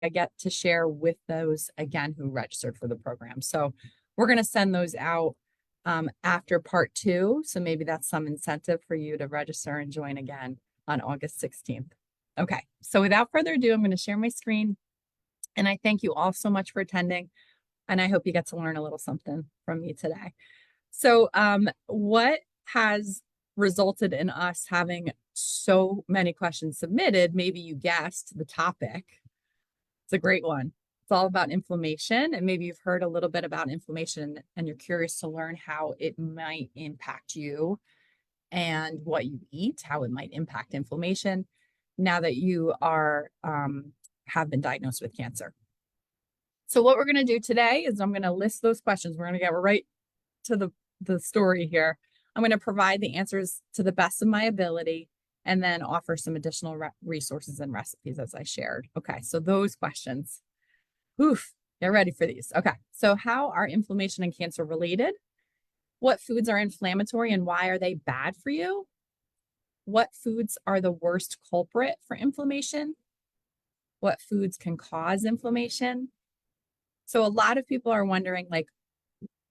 I get to share with those, again, who registered for the program. So we're going to send those out after part 2. So maybe that's some incentive for you to register and join again on August 16th. Okay, so without further ado, I'm going to share my screen. And I thank you all so much for attending. And I hope you get to learn a little something from me today. So what has resulted in us having so many questions submitted? Maybe you guessed the topic. It's a great one. It's all about inflammation, and maybe you've heard a little bit about inflammation and you're curious to learn how it might impact you and what you eat, how it might impact inflammation now that you are have been diagnosed with cancer. So what we're going to do today is I'm going to list those questions. We're going to get right to the story here. I'm going to provide the answers to the best of my ability and then offer some additional resources and recipes as I shared. Okay, so those questions. Oof, get ready for these. Okay, so how are inflammation and cancer related? What foods are inflammatory and why are they bad for you? What foods are the worst culprit for inflammation? What foods can cause inflammation? So a lot of people are wondering, like,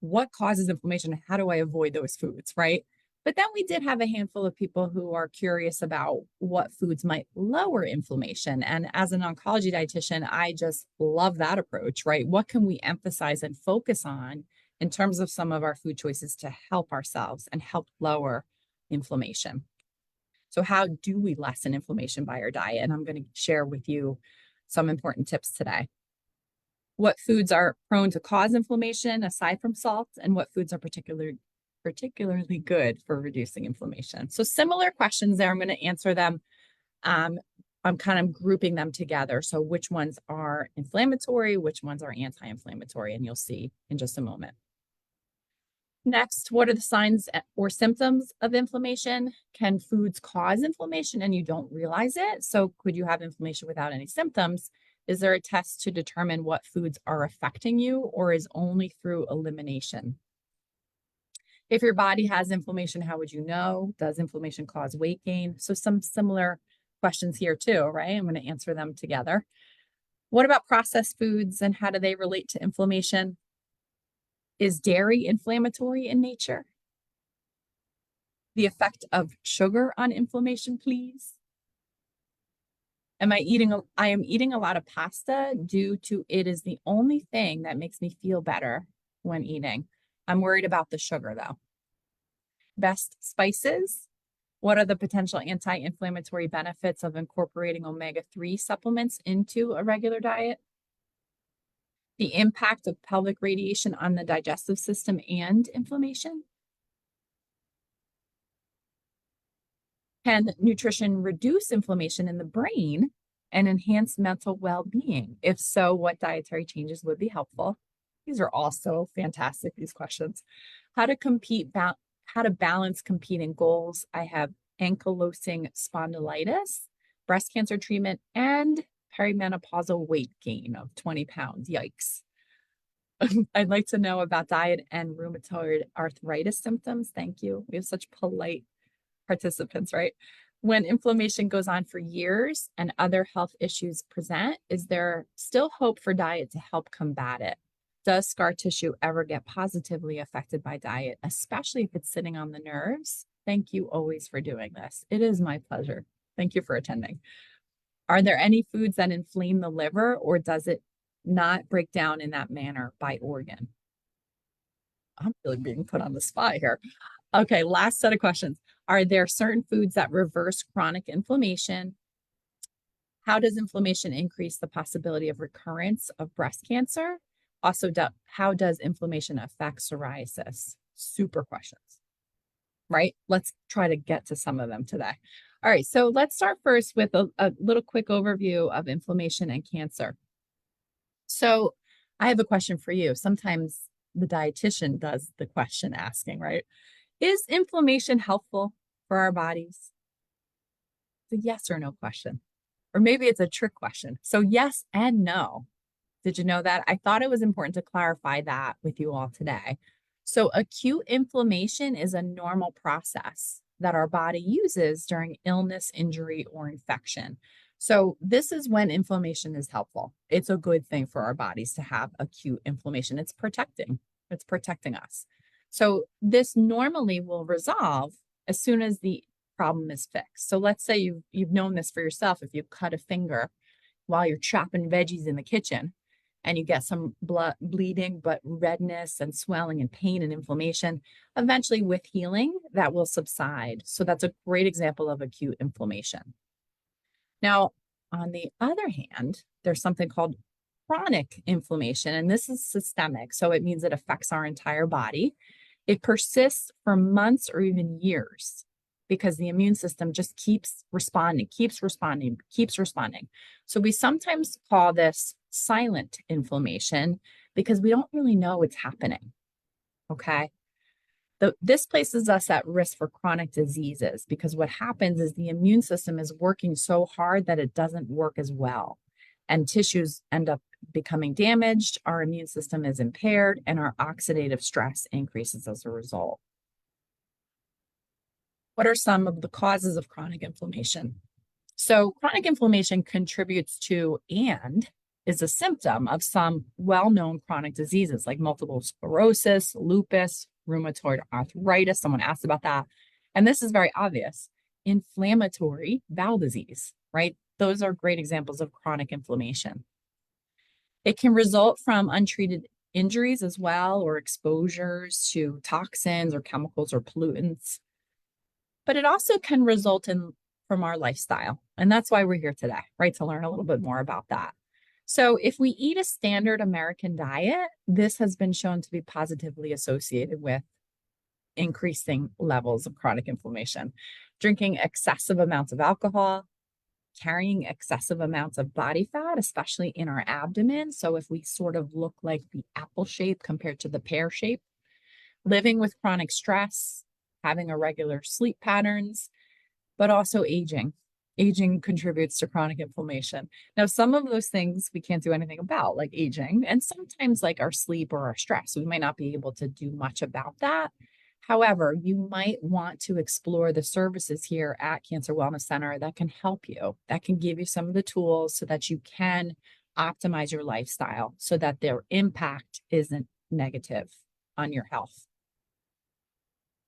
what causes inflammation? How do I avoid those foods, right? But then we did have a handful of people who are curious about what foods might lower inflammation. And as an oncology dietitian, I just love that approach, right? What can we emphasize and focus on in terms of some of our food choices to help ourselves and help lower inflammation? So how do we lessen inflammation by our diet? And I'm going to share with you some important tips today. What foods are prone to cause inflammation aside from salt, and what foods are particularly good for reducing inflammation? So similar questions there. I'm going to answer them. I'm kind of grouping them together. So which ones are inflammatory, which ones are anti-inflammatory, and you'll see in just a moment. Next, what are the signs or symptoms of inflammation? Can foods cause inflammation and you don't realize it? So could you have inflammation without any symptoms? Is there a test to determine what foods are affecting you, or is only through elimination? If your body has inflammation, how would you know? Does inflammation cause weight gain? So some similar questions here too, right? I'm going to answer them together. What about processed foods and how do they relate to inflammation? Is dairy inflammatory in nature? The effect of sugar on inflammation, please. I am eating a lot of pasta due to it is the only thing that makes me feel better when eating. I'm worried about the sugar though. Best spices. What are the potential anti-inflammatory benefits of incorporating omega-3 supplements into a regular diet? The impact of pelvic radiation on the digestive system and inflammation. Can nutrition reduce inflammation in the brain and enhance mental well-being? If so, what dietary changes would be helpful? These are all so fantastic, these questions. How to balance competing goals. I have ankylosing spondylitis, breast cancer treatment, and perimenopausal weight gain of 20 pounds. Yikes. I'd like to know about diet and rheumatoid arthritis symptoms. Thank you. We have such polite participants, right? When inflammation goes on for years and other health issues present, is there still hope for diet to help combat it? Does scar tissue ever get positively affected by diet, especially if it's sitting on the nerves? Thank you always for doing this. It is my pleasure. Thank you for attending. Are there any foods that inflame the liver, or does it not break down in that manner by organ? I'm really being put on the spot here. Okay, last set of questions. Are there certain foods that reverse chronic inflammation? How does inflammation increase the possibility of recurrence of breast cancer? Also, how does inflammation affect psoriasis? Super questions, right? Let's try to get to some of them today. All right, so let's start first with a little quick overview of inflammation and cancer. So I have a question for you. Sometimes the dietitian does the question asking, right? Is inflammation helpful for our bodies? It's a yes or no question. Or maybe it's a trick question. So yes and no. Did you know that? I thought it was important to clarify that with you all today. So acute inflammation is a normal process that our body uses during illness, injury, or infection. So this is when inflammation is helpful. It's a good thing for our bodies to have acute inflammation. It's protecting us. So this normally will resolve as soon as the problem is fixed. So let's say you've known this for yourself. If you cut a finger while you're chopping veggies in the kitchen and you get some blood bleeding, but redness and swelling and pain and inflammation, eventually with healing, that will subside. So that's a great example of acute inflammation. Now, on the other hand, there's something called chronic inflammation, and this is systemic. So it means it affects our entire body. It persists for months or even years because the immune system just keeps responding, keeps responding, keeps responding. So we sometimes call this silent inflammation because we don't really know what's happening. Okay. This places us at risk for chronic diseases because what happens is the immune system is working so hard that it doesn't work as well. And tissues end up becoming damaged, our immune system is impaired, and our oxidative stress increases as a result. What are some of the causes of chronic inflammation? So chronic inflammation contributes to and is a symptom of some well-known chronic diseases like multiple sclerosis, lupus, rheumatoid arthritis. Someone asked about that. And this is very obvious. Inflammatory bowel disease, right? Those are great examples of chronic inflammation. It can result from untreated injuries as well, or exposures to toxins or chemicals or pollutants. But it also can result from our lifestyle. And that's why we're here today, right? To learn a little bit more about that. So if we eat a standard American diet, this has been shown to be positively associated with increasing levels of chronic inflammation. Drinking excessive amounts of alcohol, carrying excessive amounts of body fat, especially in our abdomen. So if we sort of look like the apple shape compared to the pear shape, living with chronic stress, having irregular sleep patterns, but also aging. Aging contributes to chronic inflammation. Now, some of those things we can't do anything about, like aging, and sometimes like our sleep or our stress. We might not be able to do much about that. However, you might want to explore the services here at Cancer Wellness Center that can help you, that can give you some of the tools so that you can optimize your lifestyle so that their impact isn't negative on your health.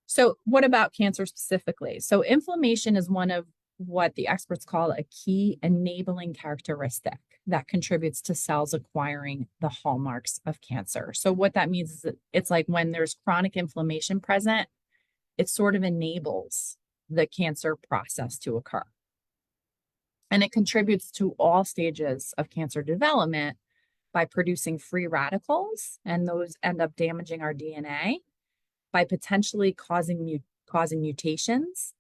So what about cancer specifically? So inflammation is one of what the experts call a key enabling characteristic that contributes to cells acquiring the hallmarks of cancer. So what that means is that it's like when there's chronic inflammation present, it sort of enables the cancer process to occur. And it contributes to all stages of cancer development by producing free radicals, and those end up damaging our DNA, by potentially causing mutations,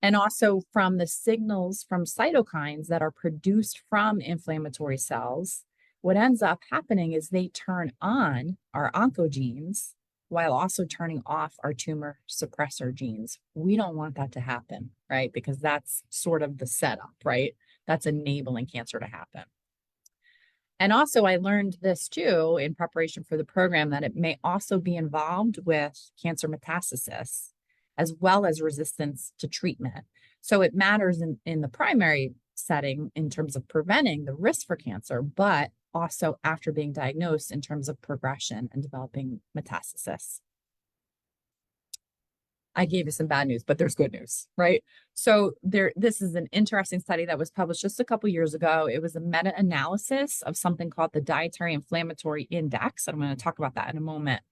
and also from the signals from cytokines that are produced from inflammatory cells. What ends up happening is they turn on our oncogenes while also turning off our tumor suppressor genes. We don't want that to happen, right? Because that's sort of the setup, right? That's enabling cancer to happen. And also, I learned this too in preparation for the program, that it may also be involved with cancer metastasis as well as resistance to treatment. So it matters in the primary setting in terms of preventing the risk for cancer, but also after being diagnosed in terms of progression and developing metastasis. I gave you some bad news, but there's good news, right? So this is an interesting study that was published just a couple years ago. It was a meta-analysis of something called the Dietary Inflammatory Index. And I'm going to talk about that in a moment.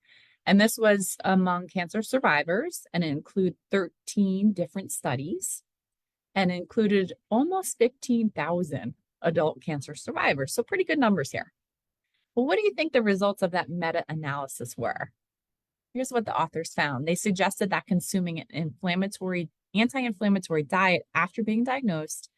And this was among cancer survivors, and it included 13 different studies, and included almost 15,000 adult cancer survivors. So pretty good numbers here. Well, what do you think the results of that meta-analysis were? Here's what the authors found. They suggested that consuming an anti-inflammatory diet after being diagnosed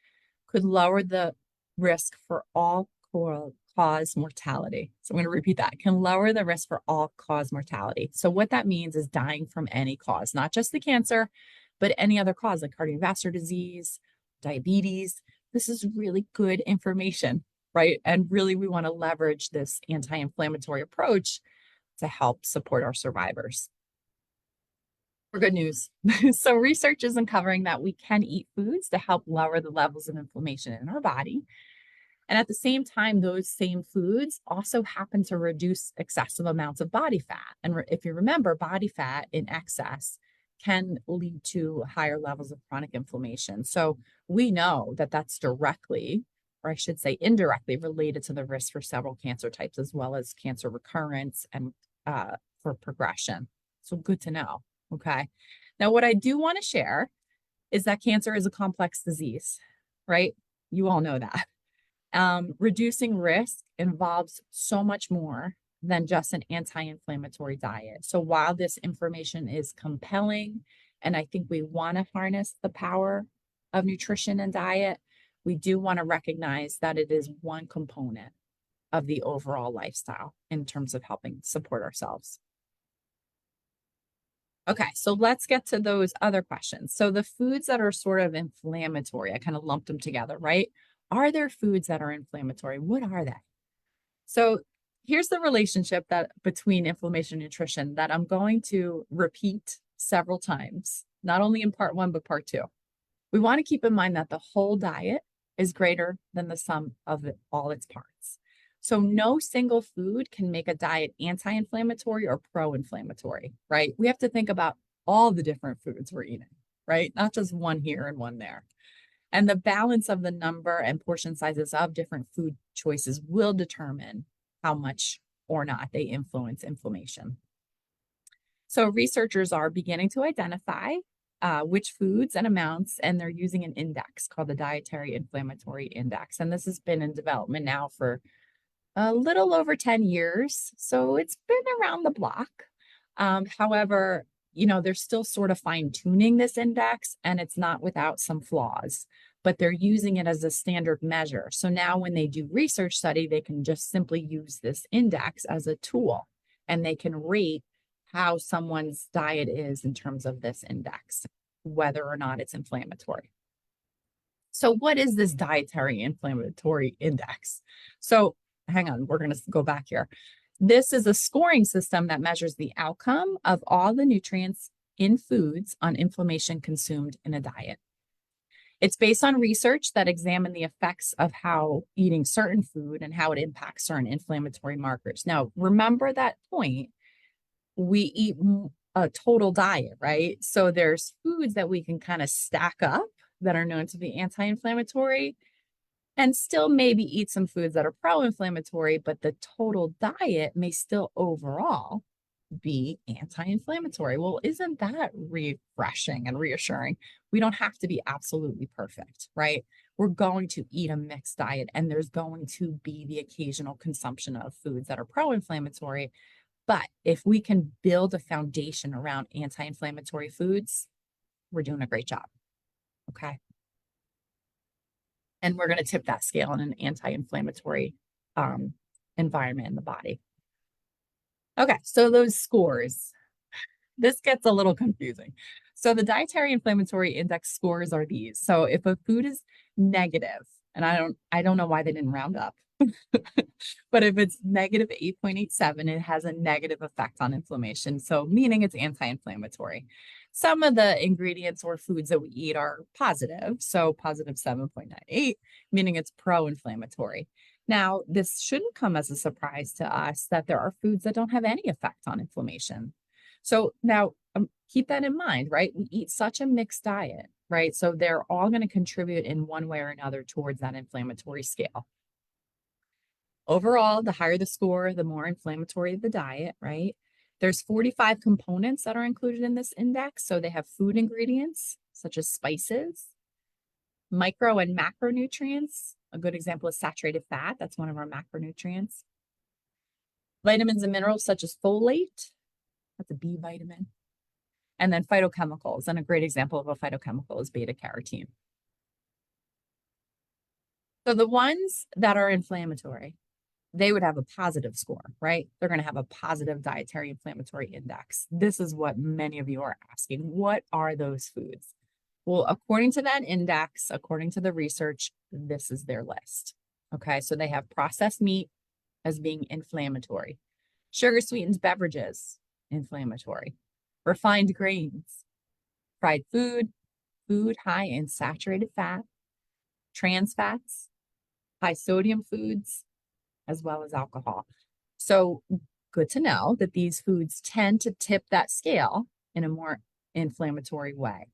could lower the risk for all-cause mortality. So I'm going to repeat that. Can lower the risk for all-cause mortality. So what that means is dying from any cause, not just the cancer, but any other cause like cardiovascular disease, diabetes. This is really good information, right? And really, we want to leverage this anti-inflammatory approach to help support our survivors. For good news. So research is uncovering that we can eat foods to help lower the levels of inflammation in our body. And at the same time, those same foods also happen to reduce excessive amounts of body fat. And if you remember, body fat in excess can lead to higher levels of chronic inflammation. So we know that that's directly, or I should say indirectly, related to the risk for several cancer types, as well as cancer recurrence and for progression. So good to know. Okay. Now, what I do want to share is that cancer is a complex disease, right? You all know that. Reducing risk involves so much more than just an anti-inflammatory diet. So while this information is compelling, and I think we want to harness the power of nutrition and diet, we do want to recognize that it is one component of the overall lifestyle in terms of helping support ourselves. Okay, so let's get to those other questions. So the foods that are sort of inflammatory, I kind of lumped them together, right? Are there foods that are inflammatory? What are they? So here's the relationship that between inflammation and nutrition that I'm going to repeat several times, not only in part one, but part two. We want to keep in mind that the whole diet is greater than the sum of all its parts. So no single food can make a diet anti-inflammatory or pro-inflammatory, right? We have to think about all the different foods we're eating, right? Not just one here and one there. And the balance of the number and portion sizes of different food choices will determine how much or not they influence inflammation. So researchers are beginning to identify which foods and amounts, and they're using an index called the Dietary Inflammatory Index. And this has been in development now for a little over 10 years. So it's been around the block. However, they're still sort of fine tuning this index, and it's not without some flaws, but they're using it as a standard measure. So now when they do research study, they can just simply use this index as a tool, and they can rate how someone's diet is in terms of this index, whether or not it's inflammatory. So what is this dietary inflammatory index? So hang on, we're going to go back here. This is a scoring system that measures the outcome of all the nutrients in foods on inflammation consumed in a diet. It's based on research that examined the effects of how eating certain food and how it impacts certain inflammatory markers. Now, remember that point. We eat a total diet, right? So there's foods that we can kind of stack up that are known to be anti-inflammatory and still maybe eat some foods that are pro-inflammatory, but the total diet may still overall be anti-inflammatory. Well, isn't that refreshing and reassuring? We don't have to be absolutely perfect, right? We're going to eat a mixed diet, and there's going to be the occasional consumption of foods that are pro-inflammatory. But if we can build a foundation around anti-inflammatory foods, we're doing a great job. Okay. And we're going to tip that scale in an anti-inflammatory environment in the body. Okay, so those scores. This gets a little confusing. So the dietary inflammatory index scores are these. So if a food is negative, and I don't know why they didn't round up, but if it's negative 8.87, it has a negative effect on inflammation. So meaning it's anti-inflammatory. Some of the ingredients or foods that we eat are positive. So positive 7.98, meaning it's pro-inflammatory. Now, this shouldn't come as a surprise to us that there are foods that don't have any effect on inflammation. So now keep that in mind, right? We eat such a mixed diet, right? So they're all going to contribute in one way or another towards that inflammatory scale. Overall, the higher the score, the more inflammatory the diet, right? There's 45 components that are included in this index. So they have food ingredients, such as spices, micro and macronutrients. A good example is saturated fat. That's one of our macronutrients. Vitamins and minerals, such as folate. That's a B vitamin. And then phytochemicals. And a great example of a phytochemical is beta carotene. So the ones that are inflammatory, they would have a positive score, right? They're going to have a positive dietary inflammatory index. This is what many of you are asking. What are those foods? Well, according to that index, according to the research, this is their list. Okay, so they have processed meat as being inflammatory. Sugar sweetened beverages, inflammatory. refined grains, fried food, food high in saturated fat, trans fats, high sodium foods, as well as alcohol. So good to know that these foods tend to tip that scale in a more inflammatory way.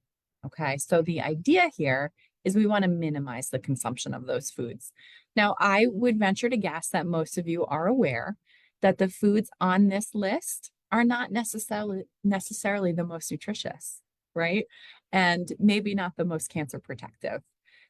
Okay, so the idea here is we want to minimize the consumption of those foods. Now, I would venture to guess that most of you are aware that the foods on this list are not necessarily the most nutritious, right? And maybe not the most cancer protective.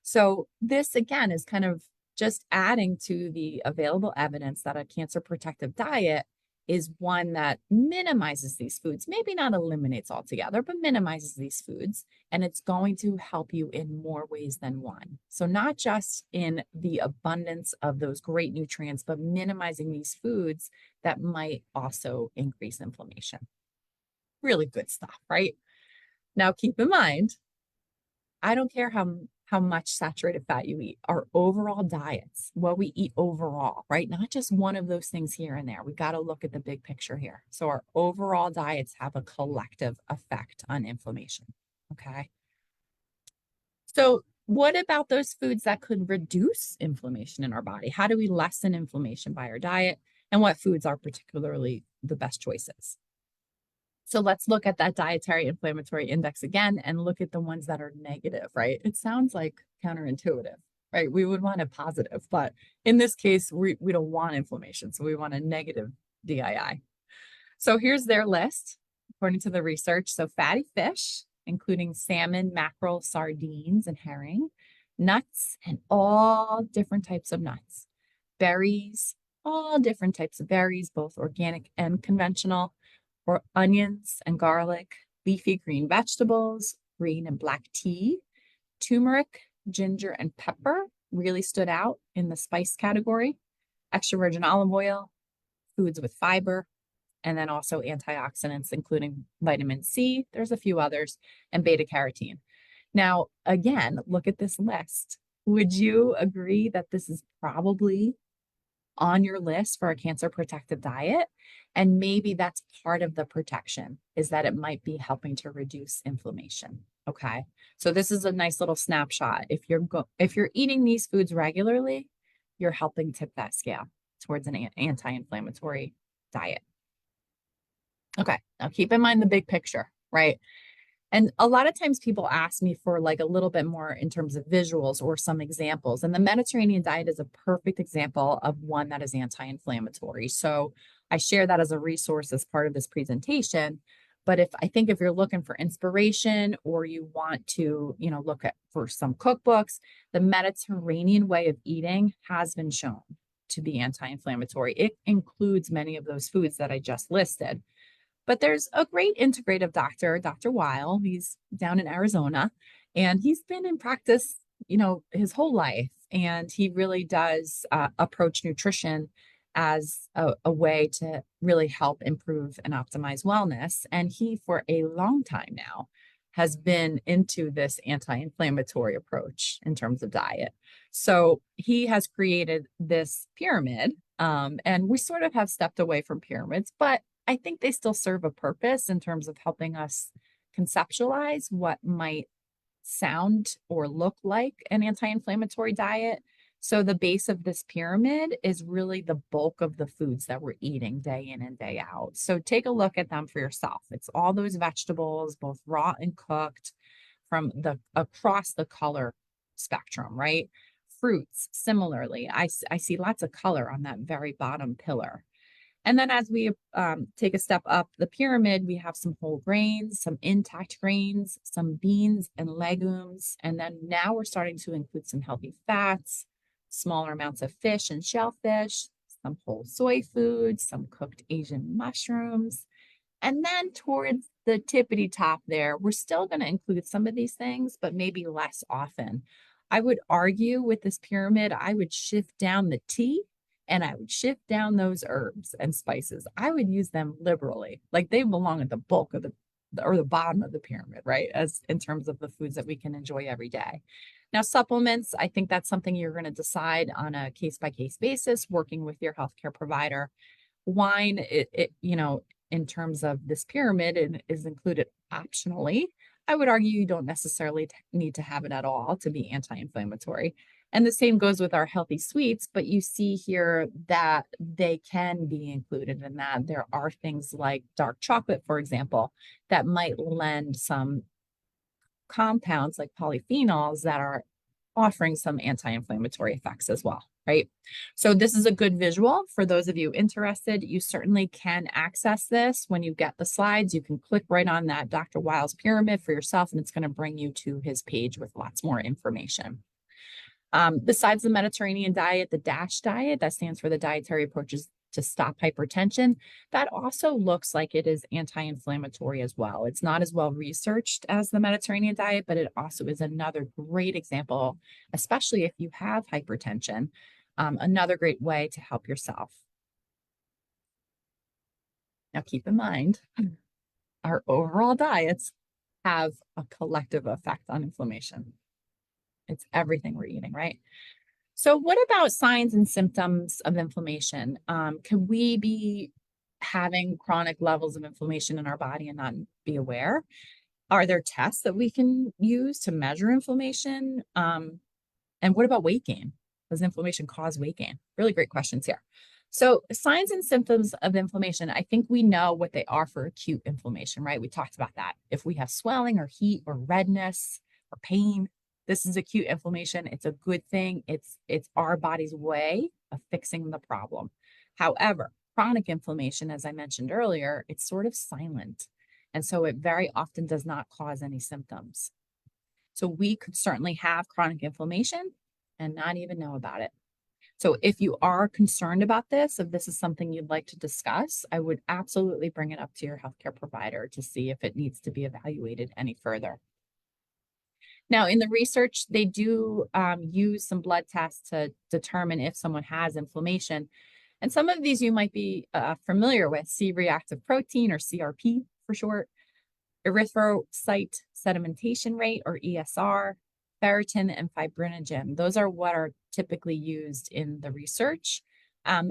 So this again is kind of just adding to the available evidence that a cancer protective diet is one that minimizes these foods, maybe not eliminates altogether, but minimizes these foods. And it's going to help you in more ways than one. So, not just in the abundance of those great nutrients, but minimizing these foods that might also increase inflammation. Really good stuff, right? Now, keep in mind, I don't care how much saturated fat you eat, our overall diets, what we eat overall, right? Not just one of those things here and there. We got to look at the big picture here. So our overall diets have a collective effect on inflammation. Okay. So what about those foods that could reduce inflammation in our body? How do we lessen inflammation by our diet? And what foods are particularly the best choices? So let's look at that dietary inflammatory index again and look at the ones that are negative, right? It sounds like counterintuitive, right? We would want a positive, but in this case, we don't want inflammation. So we want a negative DII. So here's their list, according to the research. So fatty fish, including salmon, mackerel, sardines, and herring, nuts, and all different types of nuts, berries, all different types of berries, both organic and conventional, or onions and garlic, leafy green vegetables, green and black tea, turmeric, ginger, and pepper really stood out in the spice category, extra virgin olive oil, foods with fiber, and then also antioxidants, including vitamin C. There's a few others, and beta carotene. Now, again, look at this list. Would you agree that this is probably on your list for a cancer protective diet? And maybe that's part of the protection, is that it might be helping to reduce inflammation. Okay. So this is a nice little snapshot. If you're eating these foods regularly, you're helping tip that scale towards an anti-inflammatory diet. Okay. Now keep in mind the big picture, right? And a lot of times people ask me for like a little bit more in terms of visuals or some examples. And the Mediterranean diet is a perfect example of one that is anti-inflammatory. So I share that as a resource as part of this presentation. But if you're looking for inspiration or you want to, look at for some cookbooks, the Mediterranean way of eating has been shown to be anti-inflammatory. It includes many of those foods that I just listed. But there's a great integrative doctor, Dr. Weil. He's down in Arizona, and he's been in practice, his whole life. And he really does approach nutrition as a way to really help improve and optimize wellness. And he, for a long time now, has been into this anti-inflammatory approach in terms of diet. So he has created this pyramid, and we sort of have stepped away from pyramids, but I think they still serve a purpose in terms of helping us conceptualize what might sound or look like an anti-inflammatory diet. So the base of this pyramid is really the bulk of the foods that we're eating day in and day out. So take a look at them for yourself. It's all those vegetables, both raw and cooked, from across the color spectrum, right? Fruits, similarly, I see lots of color on that very bottom pillar. And then as we take a step up the pyramid, we have some whole grains, some intact grains, some beans and legumes. And then now we're starting to include some healthy fats, smaller amounts of fish and shellfish, some whole soy foods, some cooked Asian mushrooms. And then towards the tippity top there, we're still going to include some of these things, but maybe less often. I would argue with this pyramid, I would shift down the tea, and I would shift down those herbs and spices. I would use them liberally. Like they belong at the bulk of the bottom of the pyramid, right? As in terms of the foods that we can enjoy every day. Now, supplements, I think that's something you're going to decide on a case by case basis, working with your healthcare provider. Wine, in terms of this pyramid and is included optionally, I would argue you don't necessarily need to have it at all to be anti-inflammatory. And the same goes with our healthy sweets, but you see here that they can be included in that. There are things like dark chocolate, for example, that might lend some compounds like polyphenols that are offering some anti-inflammatory effects as well, right? So this is a good visual for those of you interested. You certainly can access this when you get the slides. You can click right on that Dr. Weil's pyramid for yourself, and it's going to bring you to his page with lots more information. Besides the Mediterranean diet, the DASH diet, that stands for the dietary approaches to stop hypertension, that also looks like it is anti-inflammatory as well. It's not as well researched as the Mediterranean diet, but it also is another great example, especially if you have hypertension, another great way to help yourself. Now, keep in mind, our overall diets have a collective effect on inflammation. It's everything we're eating, right? So what about signs and symptoms of inflammation? Can we be having chronic levels of inflammation in our body and not be aware? Are there tests that we can use to measure inflammation? And what about weight gain? Does inflammation cause weight gain? Really great questions here. So signs and symptoms of inflammation, I think we know what they are for acute inflammation, right? We talked about that. If we have swelling or heat or redness or pain, this is acute inflammation. It's a good thing. It's our body's way of fixing the problem. However, chronic inflammation, as I mentioned earlier, it's sort of silent. And so it very often does not cause any symptoms. So we could certainly have chronic inflammation and not even know about it. So if you are concerned about this, if this is something you'd like to discuss, I would absolutely bring it up to your healthcare provider to see if it needs to be evaluated any further. Now, in the research, they do use some blood tests to determine if someone has inflammation. And some of these you might be familiar with: C-reactive protein, or CRP for short, erythrocyte sedimentation rate, or ESR, ferritin, and fibrinogen. Those are what are typically used in the research.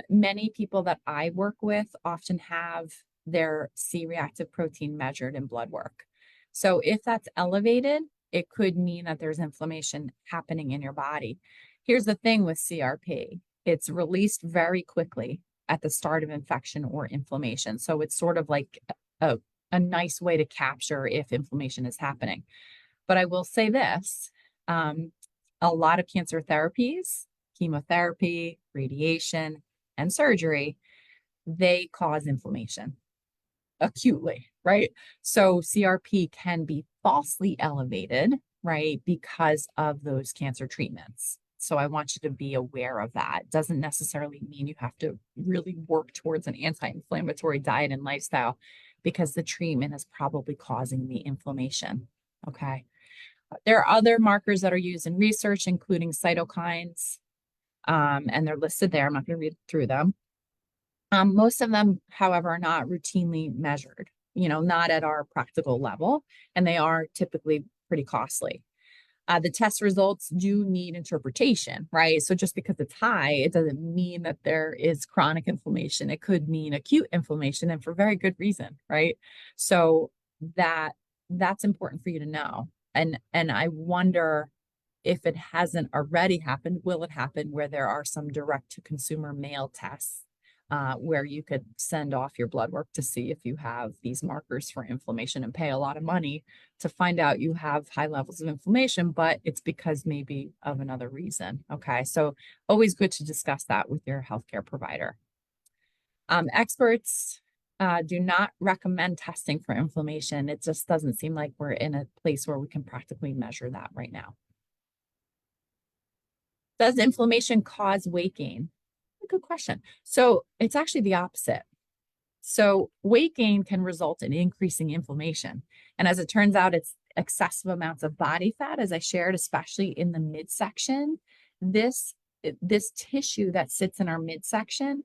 Many people that I work with often have their C-reactive protein measured in blood work. So if that's elevated, it could mean that there's inflammation happening in your body. Here's the thing with CRP. It's released very quickly at the start of infection or inflammation. So it's sort of like a nice way to capture if inflammation is happening. But I will say this, a lot of cancer therapies, chemotherapy, radiation, and surgery, they cause inflammation acutely, right? So CRP can be falsely elevated, right, because of those cancer treatments. So I want you to be aware of that. It doesn't necessarily mean you have to really work towards an anti-inflammatory diet and lifestyle, because the treatment is probably causing the inflammation, okay? There are other markers that are used in research, including cytokines, and they're listed there. I'm not going to read through them. Most of them, however, are not routinely measured, not at our practical level, and they are typically pretty costly. The test results do need interpretation, right? So just because it's high, it doesn't mean that there is chronic inflammation. It could mean acute inflammation, and for very good reason, right? So that's important for you to know. And I wonder if it hasn't already happened, will it happen where there are some direct to consumer mail tests where you could send off your blood work to see if you have these markers for inflammation and pay a lot of money to find out you have high levels of inflammation, but it's because maybe of another reason. Okay, so always good to discuss that with your healthcare provider. Experts do not recommend testing for inflammation. It just doesn't seem like we're in a place where we can practically measure that right now. Does inflammation cause weight gain? Good question. So it's actually the opposite. So weight gain can result in increasing inflammation. And as it turns out, it's excessive amounts of body fat, as I shared, especially in the midsection. This tissue that sits in our midsection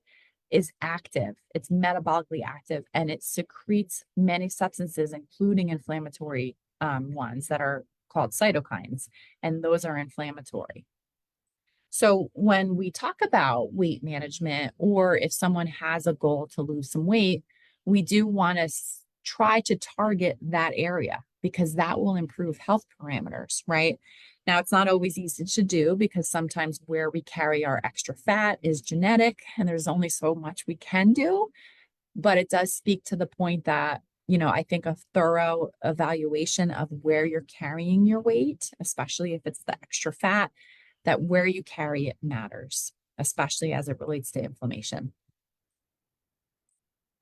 is active. It's metabolically active, and it secretes many substances, including inflammatory ones that are called cytokines, and those are inflammatory. So when we talk about weight management, or if someone has a goal to lose some weight, we do want to try to target that area because that will improve health parameters, right? Now, it's not always easy to do because sometimes where we carry our extra fat is genetic and there's only so much we can do. But it does speak to the point that, I think a thorough evaluation of where you're carrying your weight, especially if it's the extra fat, that where you carry it matters, especially as it relates to inflammation.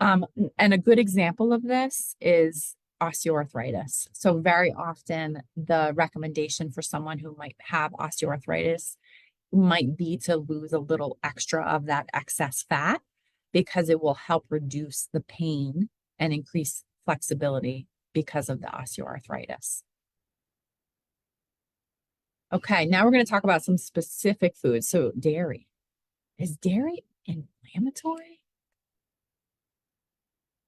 And a good example of this is osteoarthritis. So very often the recommendation for someone who might have osteoarthritis might be to lose a little extra of that excess fat because it will help reduce the pain and increase flexibility because of the osteoarthritis. Okay, now we're going to talk about some specific foods. So dairy. Is dairy inflammatory?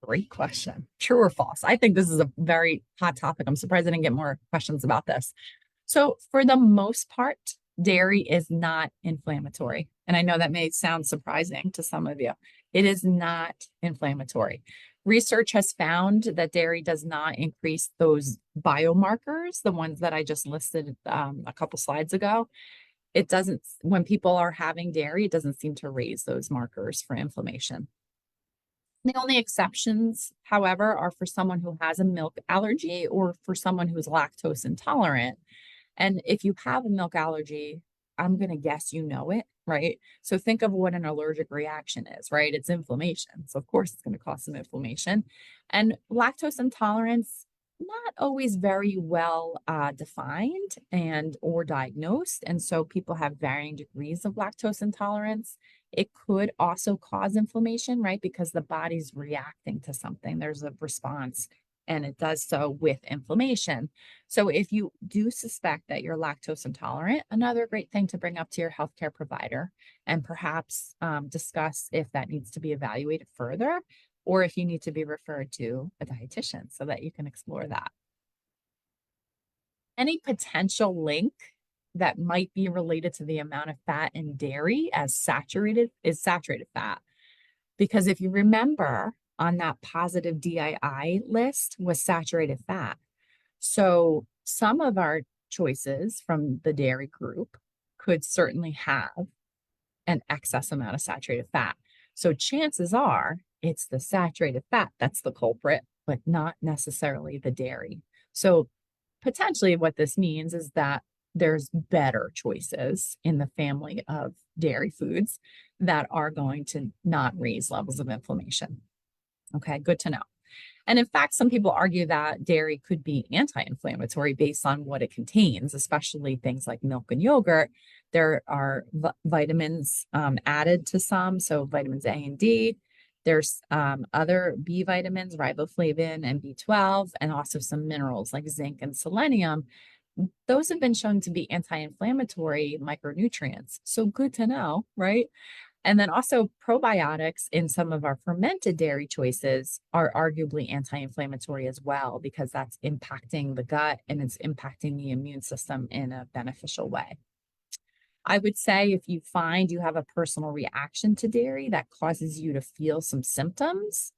Great question. True or false? I think this is a very hot topic. I'm surprised I didn't get more questions about this. So for the most part, dairy is not inflammatory. And I know that may sound surprising to some of you. It is not inflammatory. Research has found that dairy does not increase those biomarkers, the ones that I just listed a couple slides ago. It doesn't, when people are having dairy, it doesn't seem to raise those markers for inflammation. The only exceptions, however, are for someone who has a milk allergy or for someone who's lactose intolerant. And if you have a milk allergy, I'm going to guess you know it, right? So think of what an allergic reaction is, right? It's inflammation. So of course it's going to cause some inflammation. And lactose intolerance, not always very well defined and or diagnosed. And so people have varying degrees of lactose intolerance. It could also cause inflammation, right? Because the body's reacting to something. There's a response and it does so with inflammation. So if you do suspect that you're lactose intolerant, another great thing to bring up to your healthcare provider and perhaps discuss if that needs to be evaluated further or if you need to be referred to a dietitian so that you can explore that. Any potential link that might be related to the amount of fat in dairy as saturated fat. Because if you remember on that positive DII list was saturated fat. So some of our choices from the dairy group could certainly have an excess amount of saturated fat. So chances are it's the saturated fat that's the culprit, but not necessarily the dairy. So potentially what this means is that there's better choices in the family of dairy foods that are going to not raise levels of inflammation. Okay, good to know. And in fact, some people argue that dairy could be anti-inflammatory based on what it contains, especially things like milk and yogurt. There are vitamins added to some, so vitamins A and D. There's other B vitamins, riboflavin and B12, and also some minerals like zinc and selenium. Those have been shown to be anti-inflammatory micronutrients. So good to know, right? And then also probiotics in some of our fermented dairy choices are arguably anti-inflammatory as well, because that's impacting the gut and it's impacting the immune system in a beneficial way. I would say if you find you have a personal reaction to dairy that causes you to feel some symptoms,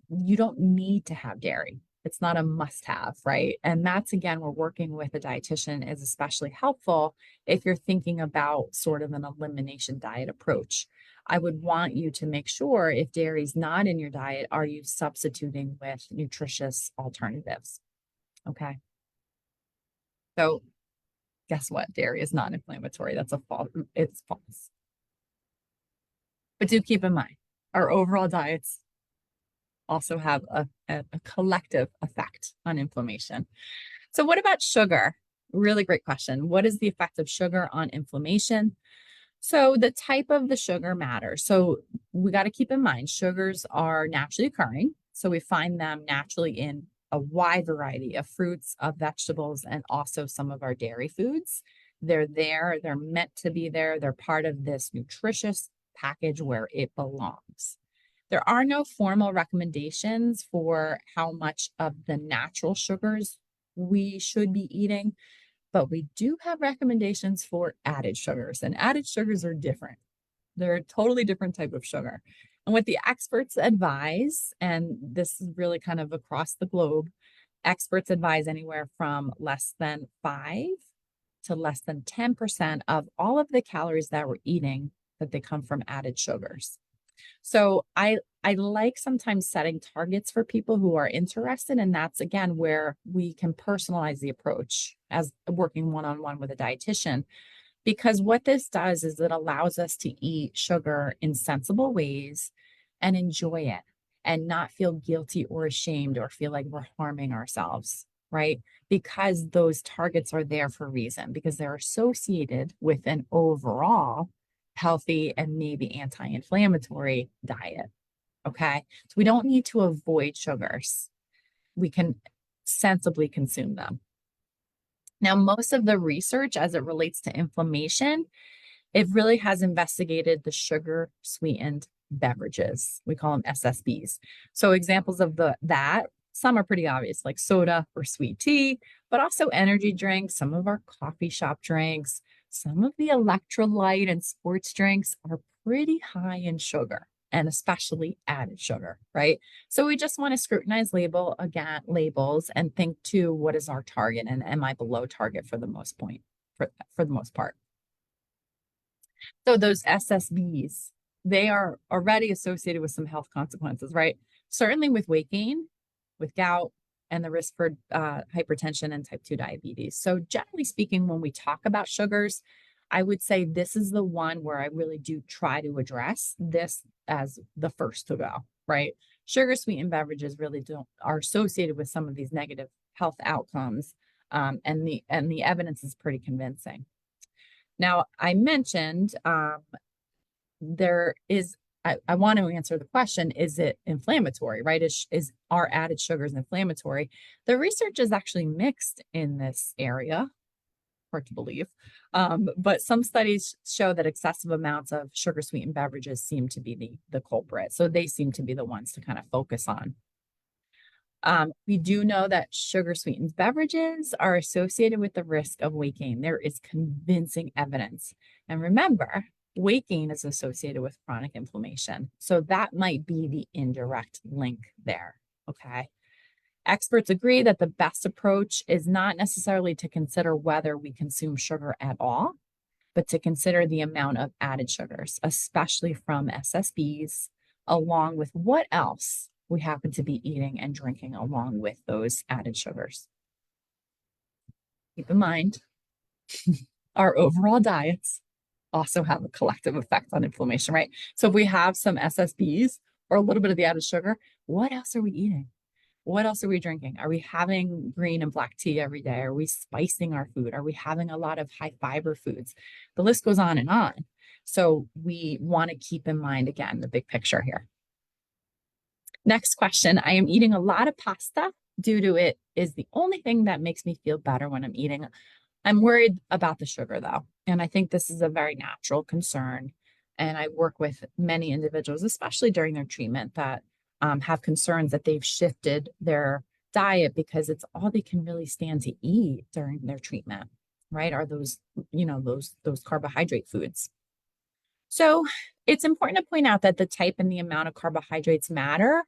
you don't need to have dairy. It's not a must-have, right? And that's, again, where working with a dietitian is especially helpful if you're thinking about sort of an elimination diet approach. I would want you to make sure if dairy is not in your diet, are you substituting with nutritious alternatives? Okay. So guess what? Dairy is not inflammatory. That's a false. It's false. But do keep in mind, our overall diets also have a collective effect on inflammation. So what about sugar? Really great question. What is the effect of sugar on inflammation? So the type of the sugar matters. So we got to keep in mind sugars are naturally occurring. So we find them naturally in a wide variety of fruits, of vegetables, and also some of our dairy foods. They're there. They're meant to be there. They're part of this nutritious package where it belongs. There are no formal recommendations for how much of the natural sugars we should be eating, but we do have recommendations for added sugars, and added sugars are different. They're a totally different type of sugar. And what the experts advise, and this is really kind of across the globe, experts advise anywhere from less than 5 to less than 10% of all of the calories that we're eating that they come from added sugars. So I like sometimes setting targets for people who are interested, and that's again where we can personalize the approach as working one-on-one with a dietitian. Because what this does is it allows us to eat sugar in sensible ways and enjoy it and not feel guilty or ashamed or feel like we're harming ourselves, right? Because those targets are there for a reason, because they're associated with an overall healthy and maybe anti-inflammatory diet. Okay. So we don't need to avoid sugars. We can sensibly consume them. Now, most of the research as it relates to inflammation, it really has investigated the sugar sweetened beverages. We call them SSBs. So examples of that, some are pretty obvious, like soda or sweet tea, but also energy drinks, some of our coffee shop drinks, some of the electrolyte and sports drinks are pretty high in sugar and especially added sugar, right? So we just want to scrutinize labels and think too, what is our target and am I below target for the most for the most part? So those SSBs, they are already associated with some health consequences, right? Certainly with weight gain, with gout, and the risk for hypertension and type 2 diabetes. So generally speaking, when we talk about sugars, I would say this is the one where I really do try to address this as the first to go, right? Sugar sweetened beverages really are associated with some of these negative health outcomes, and the evidence is pretty convincing. Now, I mentioned there is, I want to answer the question, is it inflammatory, right? Is our added sugars inflammatory? The research is actually mixed in this area, hard to believe. But some studies show that excessive amounts of sugar sweetened beverages seem to be the culprit. So they seem to be the ones to kind of focus on. We do know that sugar sweetened beverages are associated with the risk of weight gain. There is convincing evidence. And remember, weight gain is associated with chronic inflammation. So that might be the indirect link there. Okay. Experts agree that the best approach is not necessarily to consider whether we consume sugar at all, but to consider the amount of added sugars, especially from SSBs, along with what else we happen to be eating and drinking along with those added sugars. Keep in mind, our overall diets also have a collective effect on inflammation, right? So if we have some SSBs or a little bit of the added sugar, what else are we eating? What else are we drinking? Are we having green and black tea every day? Are we spicing our food? Are we having a lot of high fiber foods? The list goes on and on. So we want to keep in mind, again, the big picture here. Next question. I am eating a lot of pasta due to it is the only thing that makes me feel better when I'm eating. I'm worried about the sugar though. And I think this is a very natural concern. And I work with many individuals, especially during their treatment, that have concerns that they've shifted their diet because it's all they can really stand to eat during their treatment, right? Are those, those carbohydrate foods. So it's important to point out that the type and the amount of carbohydrates matter.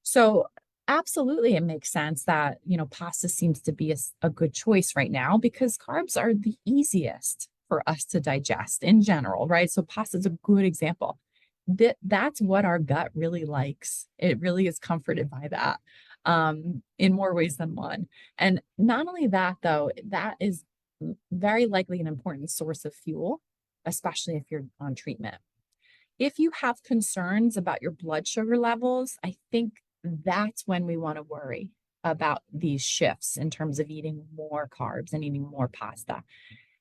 So absolutely, it makes sense that, pasta seems to be a good choice right now because carbs are the easiest for us to digest in general, right? So pasta is a good example. That's what our gut really likes. It really is comforted by that in more ways than one. And not only that, though, that is very likely an important source of fuel, especially if you're on treatment. If you have concerns about your blood sugar levels, I think that's when we want to worry about these shifts in terms of eating more carbs and eating more pasta.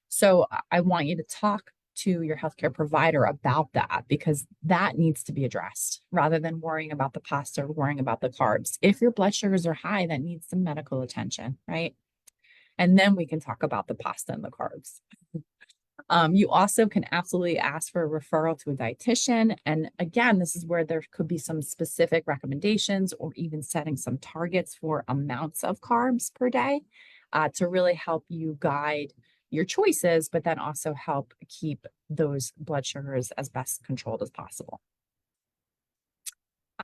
So I want you to talk to your healthcare provider about that because that needs to be addressed rather than worrying about the pasta or worrying about the carbs. If your blood sugars are high, that needs some medical attention, right? And then we can talk about the pasta and the carbs. You also can absolutely ask for a referral to a dietitian. And again, this is where there could be some specific recommendations or even setting some targets for amounts of carbs per day to really help you guide your choices, but then also help keep those blood sugars as best controlled as possible.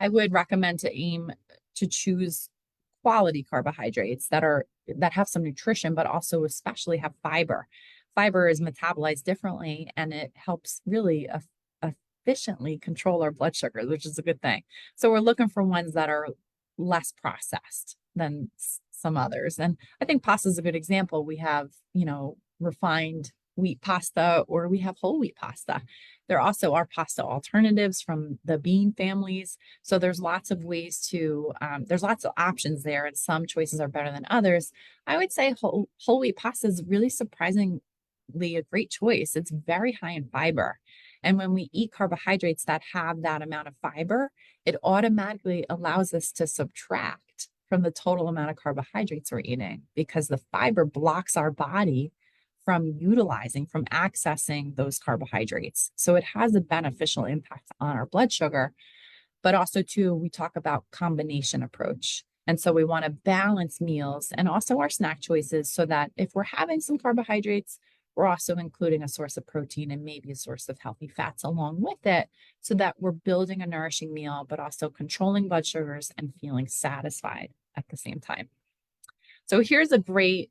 I would recommend to aim to choose quality carbohydrates that have some nutrition, but also especially have fiber. Fiber is metabolized differently, and it helps really efficiently control our blood sugars, which is a good thing. So we're looking for ones that are less processed than some others. And I think pasta is a good example. We have, refined wheat pasta, or we have whole wheat pasta. There also are pasta alternatives from the bean families. So there's lots of ways there's lots of options there, and some choices are better than others. I would say whole wheat pasta is really surprisingly a great choice. It's very high in fiber. And when we eat carbohydrates that have that amount of fiber, it automatically allows us to subtract from the total amount of carbohydrates we're eating, because the fiber blocks our body from accessing those carbohydrates. So it has a beneficial impact on our blood sugar. But also, too, we talk about combination approach. And so we want to balance meals and also our snack choices, so that if we're having some carbohydrates, we're also including a source of protein and maybe a source of healthy fats along with it, so that we're building a nourishing meal, but also controlling blood sugars and feeling satisfied at the same time. So here's a great,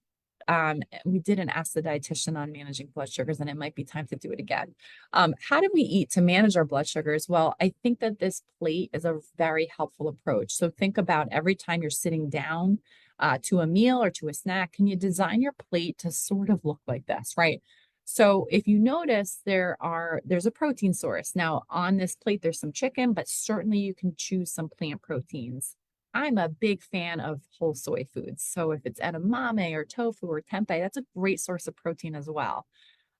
we didn't ask the dietitian on managing blood sugars, and it might be time to do it again. How do we eat to manage our blood sugars? Well, I think that this plate is a very helpful approach. So think about every time you're sitting down to a meal or to a snack, can you design your plate to sort of look like this, right? So if you notice, there's a protein source. Now on this plate, there's some chicken, but certainly you can choose some plant proteins. I'm a big fan of whole soy foods. So if it's edamame or tofu or tempeh, that's a great source of protein as well.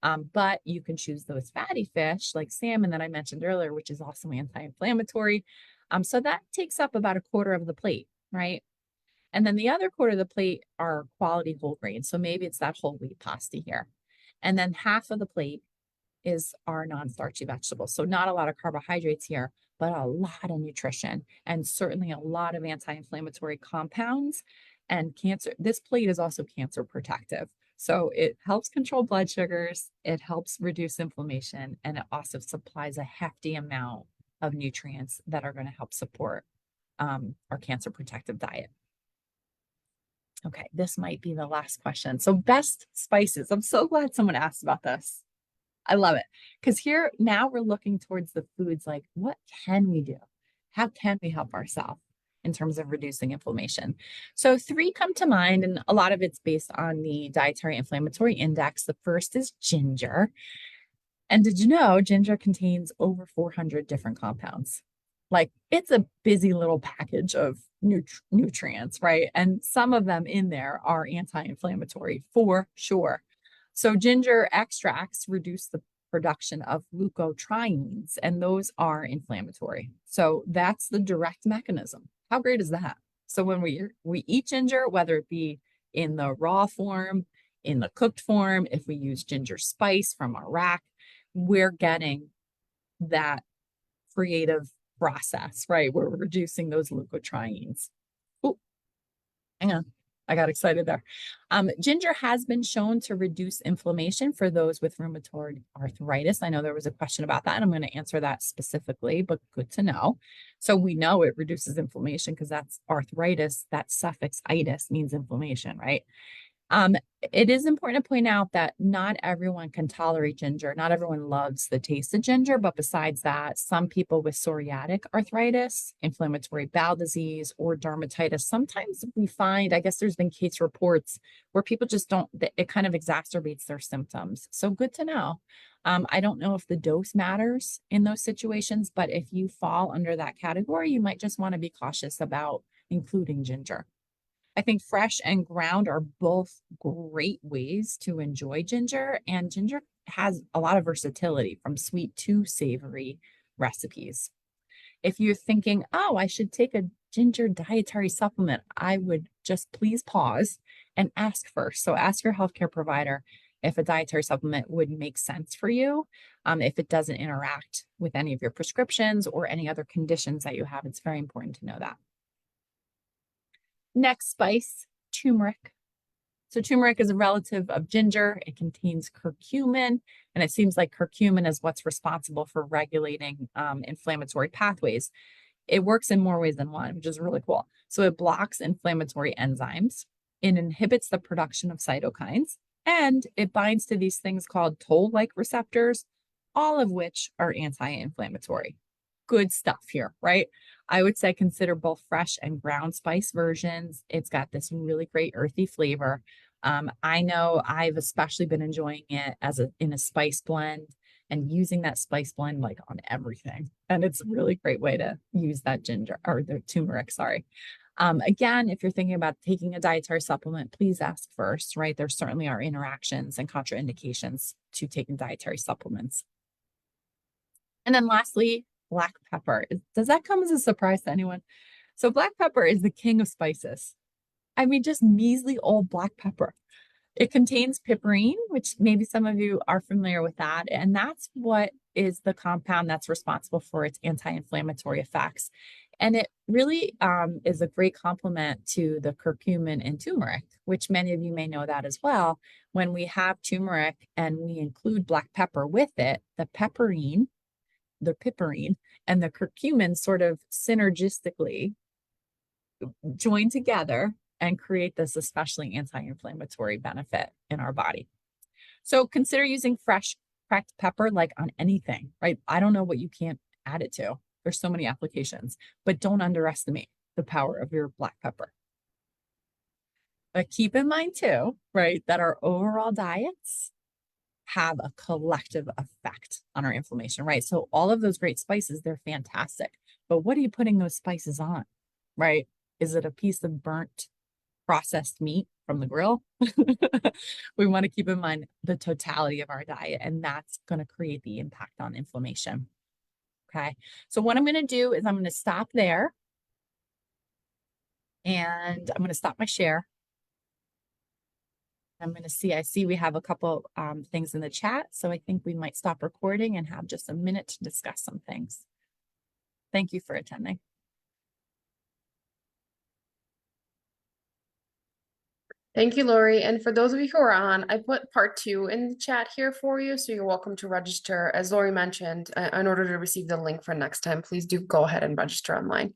But you can choose those fatty fish like salmon that I mentioned earlier, which is also anti-inflammatory. So that takes up about a quarter of the plate, right? And then the other quarter of the plate are quality whole grains. So maybe it's that whole wheat pasta here. And then half of the plate is our non-starchy vegetables. So not a lot of carbohydrates here, but a lot of nutrition, and certainly a lot of anti-inflammatory compounds and cancer. This plate is also cancer protective. So it helps control blood sugars, it helps reduce inflammation, and it also supplies a hefty amount of nutrients that are going to help support our cancer protective diet. Okay, this might be the last question. So best spices. I'm so glad someone asked about this. I love it. Because here now we're looking towards the foods, like what can we do? How can we help ourselves in terms of reducing inflammation? So 3 come to mind, and a lot of it's based on the dietary inflammatory index. The first is ginger. And did you know ginger contains over 400 different compounds? Like, it's a busy little package of nutrients, right? And some of them in there are anti-inflammatory for sure. So ginger extracts reduce the production of leukotrienes, and those are inflammatory. So that's the direct mechanism. How great is that? So when we eat ginger, whether it be in the raw form, in the cooked form, if we use ginger spice from our rack, we're getting that creative process, right? We're reducing those leukotrienes. Oh, hang on. I got excited there. Ginger has been shown to reduce inflammation for those with rheumatoid arthritis. I know there was a question about that, and I'm going to answer that specifically, but good to know. So we know it reduces inflammation because that's arthritis. That suffix itis means inflammation, right? It is important to point out that not everyone can tolerate ginger. Not everyone loves the taste of ginger, but besides that, some people with psoriatic arthritis, inflammatory bowel disease, or dermatitis, sometimes we find, I guess there's been case reports where people just don't, it kind of exacerbates their symptoms. So good to know. I don't know if the dose matters in those situations, but if you fall under that category, you might just want to be cautious about including ginger. I think fresh and ground are both great ways to enjoy ginger, and ginger has a lot of versatility from sweet to savory recipes. If you're thinking, oh, I should take a ginger dietary supplement, I would just please pause and ask first. So ask your healthcare provider if a dietary supplement would make sense for you. If it doesn't interact with any of your prescriptions or any other conditions that you have, it's very important to know that. Next spice, turmeric. So turmeric is a relative of ginger. It contains curcumin, and it seems like curcumin is what's responsible for regulating inflammatory pathways. it works in more ways than one, which is really cool. So it blocks inflammatory enzymes, it inhibits the production of cytokines, and it binds to these things called toll-like receptors, all of which are anti-inflammatory. Good stuff here, right? I would say consider both fresh and ground spice versions. It's got this really great earthy flavor. I know I've especially been enjoying it in a spice blend and using that spice blend like on everything. And it's a really great way to use that ginger or the turmeric, sorry. Again, if you're thinking about taking a dietary supplement, please ask first, right? There certainly are interactions and contraindications to taking dietary supplements. And then lastly, black pepper. Does that come as a surprise to anyone? So black pepper is the king of spices. I mean, just measly old black pepper. It contains piperine, which maybe some of you are familiar with that. And that's what is the compound that's responsible for its anti-inflammatory effects. And it really is a great complement to the curcumin and turmeric, which many of you may know that as well. When we have turmeric and we include black pepper with it, the piperine and the curcumin sort of synergistically join together and create this especially anti-inflammatory benefit in our body. So consider using fresh cracked pepper like on anything, right? I don't know what you can't add it to. There's so many applications, but don't underestimate the power of your black pepper. But keep in mind too, right, that our overall diets have a collective effect on our inflammation, right? So all of those great spices, they're fantastic. But what are you putting those spices on, right? Is it a piece of burnt processed meat from the grill? We want to keep in mind the totality of our diet, and that's going to create the impact on inflammation. Okay. So what I'm going to do is I'm going to stop there and I'm going to stop my share. I'm going to see, I see we have a couple things in the chat. So I think we might stop recording and have just a minute to discuss some things. Thank you for attending. Thank you, Lori. And for those of you who are on, I put part 2 in the chat here for you. So you're welcome to register. As Lori mentioned, in order to receive the link for next time, please do go ahead and register online.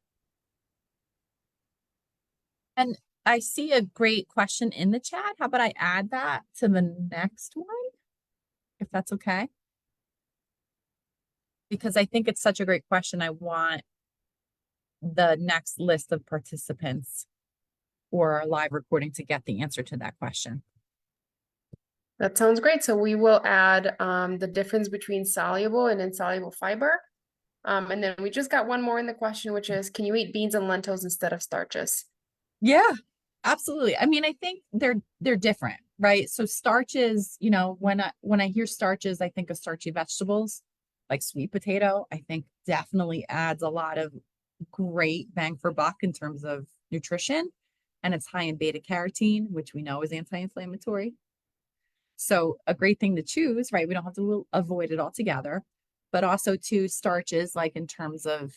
And I see a great question in the chat. How about I add that to the next one, if that's okay? Because I think it's such a great question. I want the next list of participants or our live recording to get the answer to that question. That sounds great. So we will add the difference between soluble and insoluble fiber. And then we just got one more in the question, which is, can you eat beans and lentils instead of starches? Yeah, absolutely. I mean, I think they're different, right? So starches, you know, when I hear starches, I think of starchy vegetables like sweet potato. I think definitely adds a lot of great bang for buck in terms of nutrition. And it's high in beta carotene, which we know is anti-inflammatory. So a great thing to choose, right? We don't have to avoid it altogether, but also to starches, like in terms of,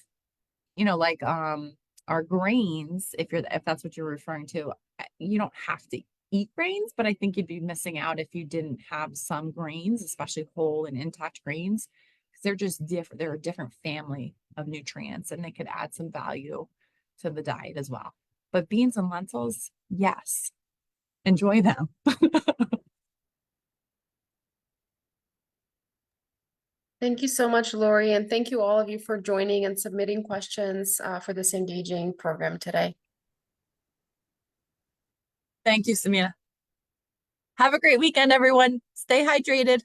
you know, like our grains, if that's what you're referring to, you don't have to eat grains, but I think you'd be missing out if you didn't have some grains, especially whole and intact grains, because they're just different. They're a different family of nutrients and they could add some value to the diet as well. But beans and lentils, yes, enjoy them. Thank you so much, Lori, and thank you all of you for joining and submitting questions for this engaging program today. Thank you, Samina. Have a great weekend, everyone. Stay hydrated.